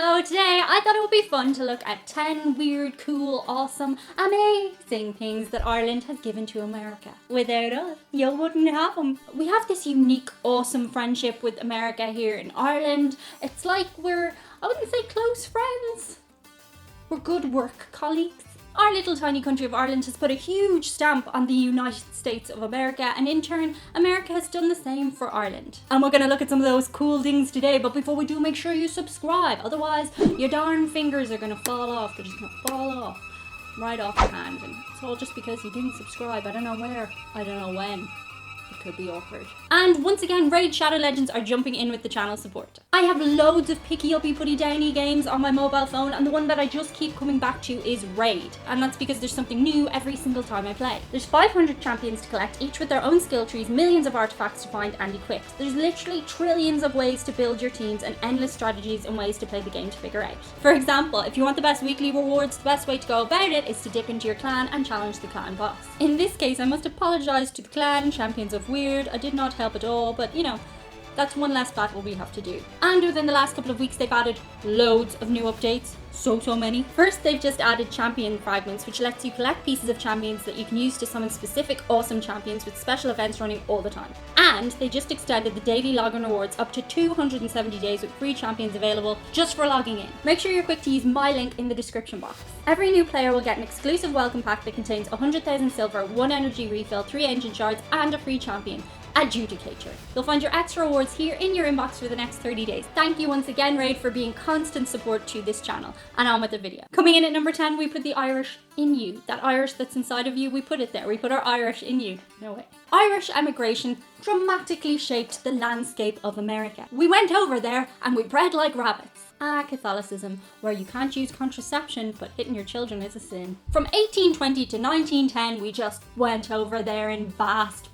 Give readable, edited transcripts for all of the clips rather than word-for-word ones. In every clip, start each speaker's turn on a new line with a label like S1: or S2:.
S1: So today I thought it would be fun to look at 10 weird, cool, awesome, amazing things that Ireland has given to America. Without us, you wouldn't have them. We have this unique, awesome friendship with America here in Ireland. It's like we're, I wouldn't say close friends, we're good work colleagues. Our little tiny country of Ireland has put a huge stamp on the United States of America, and in turn, America has done the same for Ireland. And we're going to look at some of those cool things today, but before we do, make sure you subscribe. Otherwise, your darn fingers are going to fall off. They're just going to fall off right off your hand. And it's all just because you didn't subscribe. I don't know where. I don't know when. It could be awkward. And once again, Raid Shadow Legends are jumping in with the channel support. I have loads of picky uppy putty downy games on my mobile phone, and the one that I just keep coming back to is Raid. And that's because there's something new every single time I play. There's 500 champions to collect, each with their own skill trees, millions of artifacts to find and equip. There's literally trillions of ways to build your teams and endless strategies and ways to play the game to figure out. For example, if you want the best weekly rewards, the best way to go about it is to dip into your clan and challenge the clan boss. In this case, I must apologise to the clan champions of Weird. I did not help at all, but you know, that's one less battle we have to do. And within the last couple of weeks, they've added loads of new updates. So many. First, they've just added champion fragments, which lets you collect pieces of champions that you can use to summon specific awesome champions with special events running all the time. And they just extended the daily login rewards up to 270 days with free champions available just for logging in. Make sure you're quick to use my link in the description box. Every new player will get an exclusive welcome pack that contains 100,000 silver, 1 energy refill, 3 ancient shards, and a free champion Adjudicator. You'll find your extra rewards here in your inbox for the next 30 days. Thank you once again, Raid, for being constant support to this channel. And on with the video. Coming in at number 10, we put the Irish in you. That Irish that's inside of you, we put it there. We put our Irish in you. No way. Irish emigration dramatically shaped the landscape of America. We went over there and we bred like rabbits. Catholicism, where you can't use contraception, but hitting your children is a sin. From 1820 to 1910, we just went over there in vast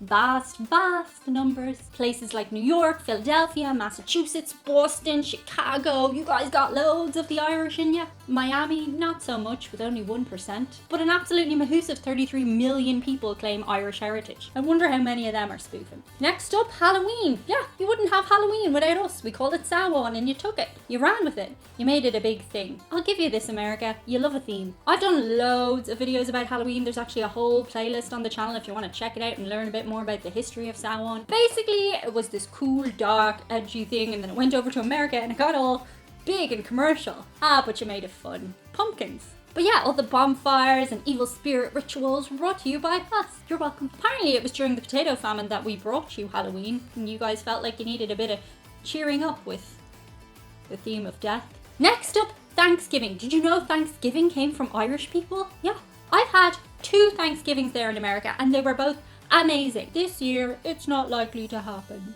S1: numbers. Places like New York, Philadelphia, Massachusetts, Boston, Chicago, you guys got loads of the Irish in ya. Miami, not so much, with only 1%. But an absolutely massive 33 million people claim Irish heritage. I wonder how many of them are spoofing. Next up, Halloween. Yeah, you wouldn't have Halloween without us. We called it Samhain and you took it. You ran with it. You made it a big thing. I'll give you this, America. You love a theme. I've done loads of videos about Halloween. There's actually a whole playlist on the channel if you want to check it out and learn a bit more about the history of Samhain. Basically, it was this cool, dark, edgy thing, and then it went over to America and it got all big and commercial. But you made it fun. Pumpkins. But yeah, all the bonfires and evil spirit rituals brought to you by us. You're welcome. Apparently it was during the potato famine that we brought you Halloween, and you guys felt like you needed a bit of cheering up with the theme of death. Next up, Thanksgiving. Did you know Thanksgiving came from Irish people? Yeah. I've had 2 Thanksgivings there in America and they were both amazing. This year, it's not likely to happen.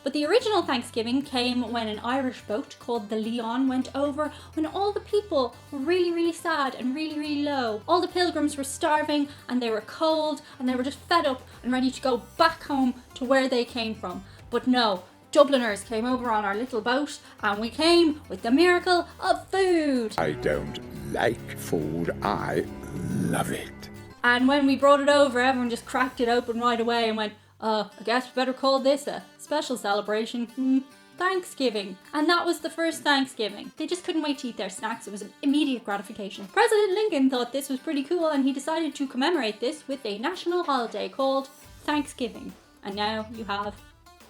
S1: But the original Thanksgiving came when an Irish boat called the Leon went over when all the people were really sad and really low. All the pilgrims were starving and they were cold and they were just fed up and ready to go back home to where they came from. But no, Dubliners came over on our little boat and we came with the miracle of food.
S2: I don't like food, I love it.
S1: And when we brought it over, everyone just cracked it open right away and went, I guess we better call this a special celebration. Thanksgiving. And that was the first Thanksgiving. They just couldn't wait to eat their snacks. It was an immediate gratification. President Lincoln thought this was pretty cool and he decided to commemorate this with a national holiday called Thanksgiving. And now you have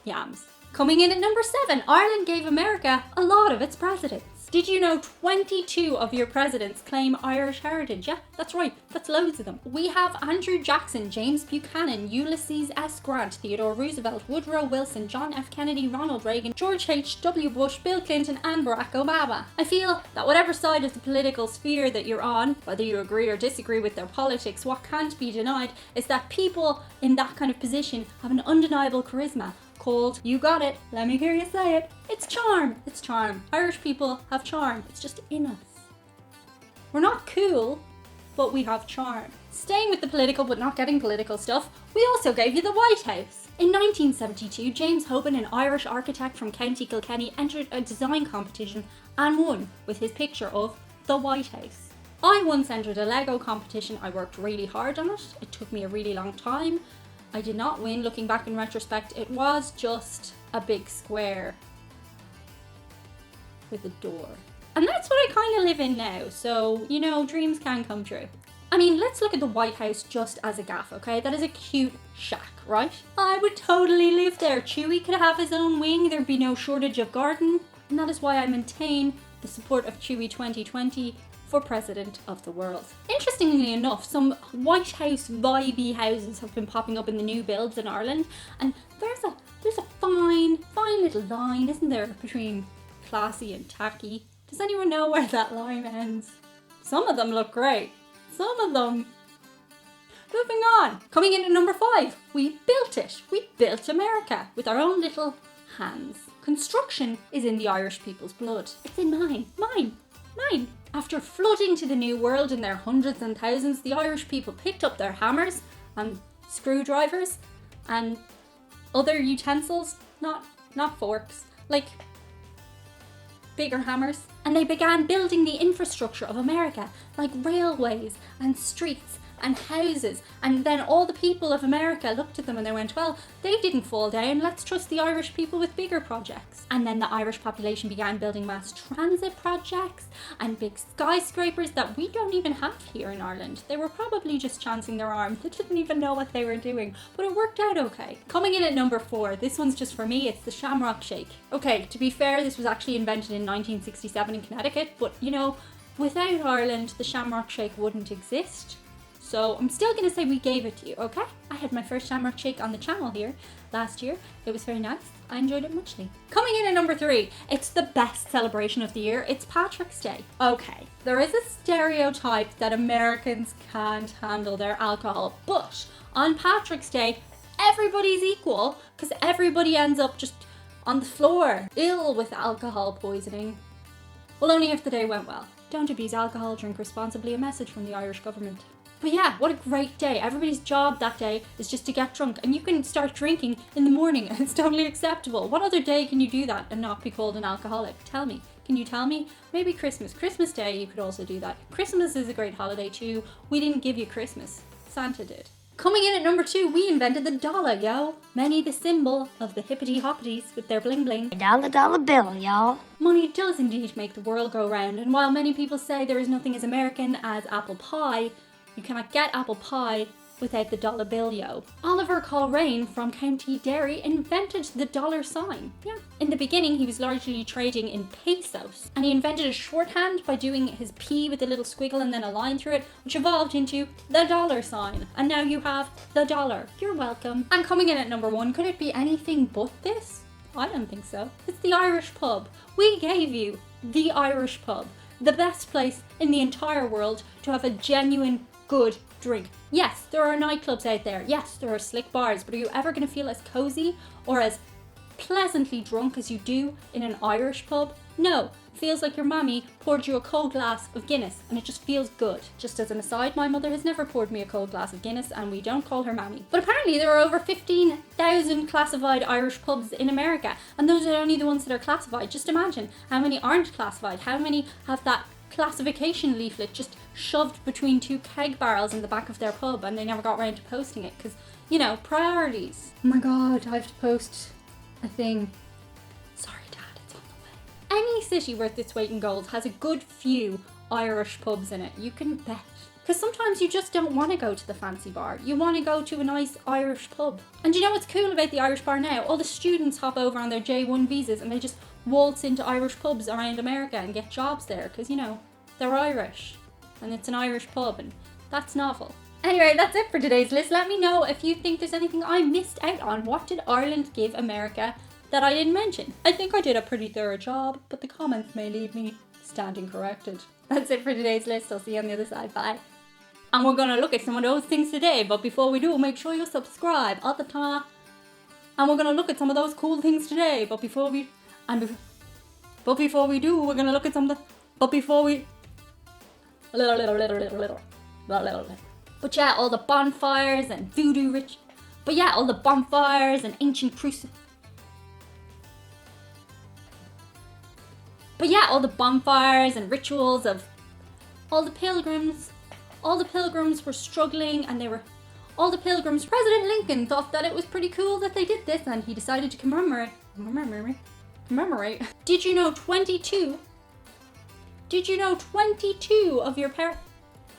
S1: yams. Coming in at number 7, Ireland gave America a lot of its presidents. Did you know 22 of your presidents claim Irish heritage? Yeah, that's right, that's loads of them. We have Andrew Jackson, James Buchanan, Ulysses S. Grant, Theodore Roosevelt, Woodrow Wilson, John F. Kennedy, Ronald Reagan, George H.W. Bush, Bill Clinton, and Barack Obama. I feel that whatever side of the political sphere that you're on, whether you agree or disagree with their politics, what can't be denied is that people in that kind of position have an undeniable charisma. Called, you got it, let me hear you say it, it's charm. It's charm. Irish people have charm. It's just in us. We're not cool, but we have charm. Staying with the political but not getting political stuff, we also gave you the White House. In 1972, James Hoban, an Irish architect from County Kilkenny, entered a design competition and won with his picture of the White House. I once entered a Lego competition. I worked really hard on it. It took me a really long time. I did not win. Looking back in retrospect, it was just a big square with a door. And that's what I kind of live in now. So, you know, dreams can come true. I mean, let's look at the White House just as a gaff, okay? That is a cute shack, right? I would totally live there. Chewie could have his own wing. There'd be no shortage of garden. And that is why I maintain the support of Chewie 2020 for President of the World. Interestingly enough, some White House vibey houses have been popping up in the new builds in Ireland. And there's a fine little line, isn't there, between classy and tacky. Does anyone know where that line ends? Some of them look great. Some of them. Moving on. Coming in at number 5. We built it. We built America with our own little hands. Construction is in the Irish people's blood. It's in mine. Mine. After flooding to the New World in their hundreds and thousands, the Irish people picked up their hammers and screwdrivers and other utensils, not forks, like bigger hammers, and they began building the infrastructure of America, like railways and streets and houses. And then all the people of America looked at them and they went, well, they didn't fall down, let's trust the Irish people with bigger projects. And then the Irish population began building mass transit projects and big skyscrapers that we don't even have here in Ireland. They were probably just chancing their arm. They didn't even know what they were doing, but it worked out okay. Coming in at number 4, this one's just for me, it's the Shamrock Shake. Okay, to be fair, this was actually invented in 1967 in Connecticut, but you know, without Ireland, the Shamrock Shake wouldn't exist. So I'm still going to say we gave it to you, okay? I had my first Shamrock Shake on the channel here last year. It was very nice. I enjoyed it muchly. Coming in at number 3, it's the best celebration of the year. It's Patrick's Day. Okay, there is a stereotype that Americans can't handle their alcohol, but on Patrick's Day, everybody's equal because everybody ends up just on the floor, ill with alcohol poisoning. Well, only if the day went well. Don't abuse alcohol, drink responsibly, a message from the Irish government. But yeah, what a great day. Everybody's job that day is just to get drunk, and you can start drinking in the morning and it's totally acceptable. What other day can you do that and not be called an alcoholic? Tell me. Can you tell me? Maybe Christmas. Christmas Day you could also do that. Christmas is a great holiday too. We didn't give you Christmas. Santa did. Coming in at number 2, we invented the dollar, yo. Many the symbol of the hippity-hoppities with their bling-bling.
S3: $1 bill, y'all.
S1: Money does indeed make the world go round, and while many people say there is nothing as American as apple pie, you cannot get apple pie without the dollar bill, yo. Oliver Coleraine from County Derry invented the dollar sign. Yeah. In the beginning, he was largely trading in pesos, and he invented a shorthand by doing his P with a little squiggle and then a line through it, which evolved into the dollar sign. And now you have the dollar. You're welcome. And coming in at number 1, could it be anything but this? I don't think so. It's the Irish pub. We gave you the Irish pub, the best place in the entire world to have a genuine good drink. Yes, there are nightclubs out there. Yes, there are slick bars, but are you ever going to feel as cozy or as pleasantly drunk as you do in an Irish pub? No. Feels like your mommy poured you a cold glass of Guinness and it just feels good. Just as an aside, my mother has never poured me a cold glass of Guinness and we don't call her mammy. But apparently there are over 15,000 classified Irish pubs in America, and those are only the ones that are classified. Just imagine how many aren't classified, how many have that classification leaflet just shoved between 2 keg barrels in the back of their pub and they never got around to posting it because, you know, priorities. Oh my god, I have to post a thing. Sorry Dad, it's on the way. Any city worth its weight in gold has a good few Irish pubs in it, you can bet. Because sometimes you just don't want to go to the fancy bar. You want to go to a nice Irish pub. And you know what's cool about the Irish bar now? All the students hop over on their J1 visas and they just waltz into Irish pubs around America and get jobs there because, you know, they're Irish and it's an Irish pub and that's novel. Anyway, that's it for today's list. Let me know if you think there's anything I missed out on. What did Ireland give America that I didn't mention? I think I did a pretty thorough job, but the comments may leave me standing corrected. That's it for today's list. I'll see you on the other side. Bye. And we're gonna look at some of those things today, but before we do, make sure you subscribe all the time. And we're gonna look at some of those cool things today, but before we do, we're gonna look at some of the, but yeah, all the bonfires and voodoo rich, all the bonfires and ancient all the bonfires and rituals of all the pilgrims. All the pilgrims were struggling and President Lincoln thought that it was pretty cool that they did this and he decided to commemorate. Did you know 22 Did you know 22 of your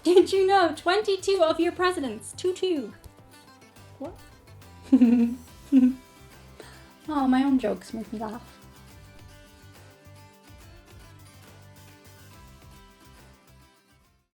S1: Did you know 22 of your presidents? 2-2. What? Oh, my own jokes make me laugh.